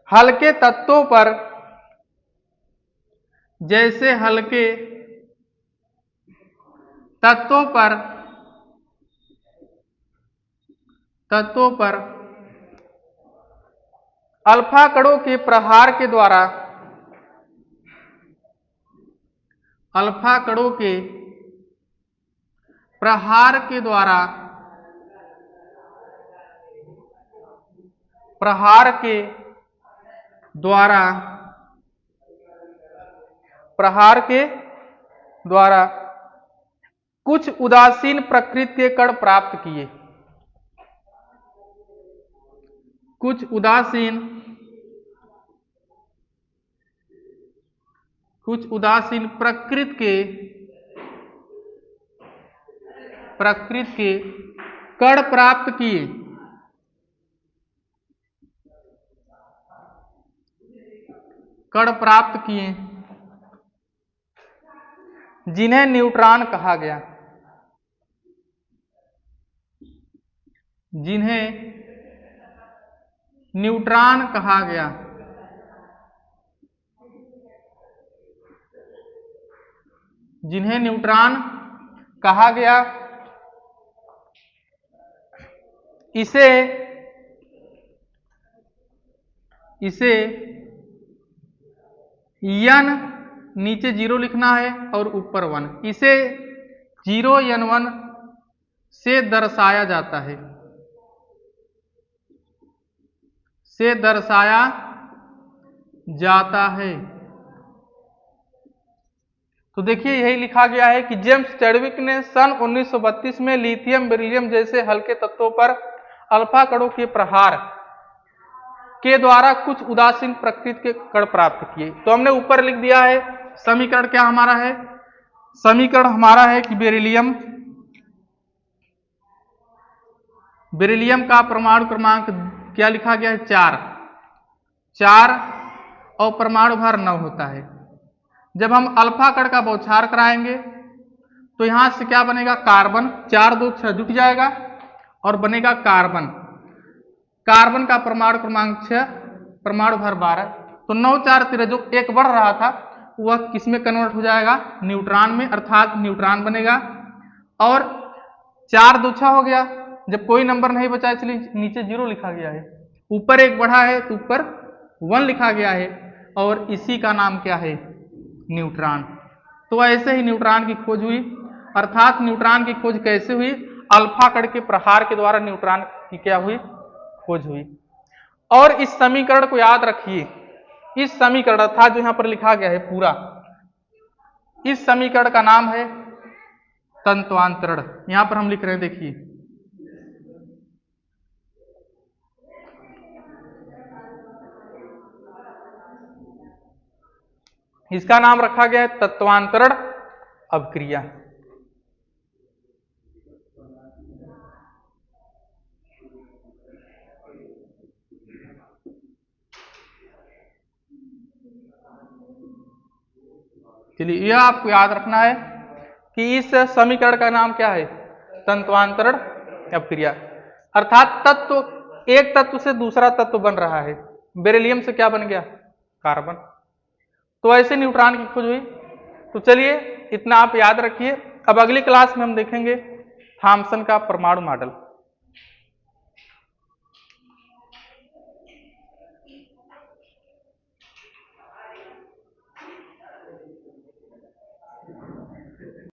हल्के तत्वों पर अल्फा कणों के प्रहार के द्वारा कुछ उदासीन प्रकृति के कण प्राप्त किए। कुछ उदासीन प्रकृति के कण प्राप्त किए, जिन्हें न्यूट्रॉन कहा गया। जिन्हें न्यूट्रॉन कहा गया। जिन्हें न्यूट्रॉन कहा गया इसे n नीचे 0 लिखना है और ऊपर 1, इसे 0 n1 से दर्शाया जाता है, तो देखिए यही लिखा गया है कि जेम्स चैडविक ने सन 1932 में लिथियम बेरिलियम जैसे हल्के तत्वों पर अल्फा कणों के प्रहार के द्वारा कुछ उदासीन प्रकृति के कण प्राप्त किए। तो हमने ऊपर लिख दिया है समीकरण क्या हमारा है, समीकरण हमारा है कि बेरिलियम का परमाणु क्रमांक क्या लिखा गया है 4 और परमाणु भार 9 होता है। जब हम अल्फा कण का बौछार कराएंगे तो यहां से क्या बनेगा, कार्बन, 4 2 6 जुट जाएगा और बनेगा कार्बन, कार्बन का परमाणु क्रमांक 6, परमाणु भार 12, तो 9 4 13 जो एक बढ़ रहा था वह किसमें कन्वर्ट हो जाएगा, न्यूट्रॉन में, अर्थात न्यूट्रॉन बनेगा। और 4 2 6 हो गया, जब कोई नंबर नहीं बचा इसलिए नीचे 0 लिखा गया है, ऊपर एक बढ़ा है तो ऊपर 1 लिखा गया है और इसी का नाम क्या है, न्यूट्रॉन। तो ऐसे ही न्यूट्रॉन की खोज हुई, अर्थात न्यूट्रॉन की खोज कैसे हुई, अल्फा कण के प्रहार के द्वारा न्यूट्रॉन की क्या हुई, खोज हुई। और इस समीकरण को याद रखिए, इस समीकरण अर्थात जो यहां पर लिखा गया है पूरा, इस समीकरण का नाम है तंत्वांतरण। यहां पर हम लिख रहे हैं, देखिए इसका नाम रखा गया है तत्वांतरण अभिक्रिया। चलिए यह आपको याद रखना है कि इस समीकरण का नाम क्या है, तंत्वांतरण अभिक्रिया, अर्थात तत्व, एक तत्व से दूसरा तत्व बन रहा है, बेरिलियम से क्या बन गया, कार्बन। तो ऐसे न्यूट्रॉन की खोज हुई। तो चलिए इतना आप याद रखिए। अब अगली क्लास में हम देखेंगे थॉमसन का परमाणु मॉडल।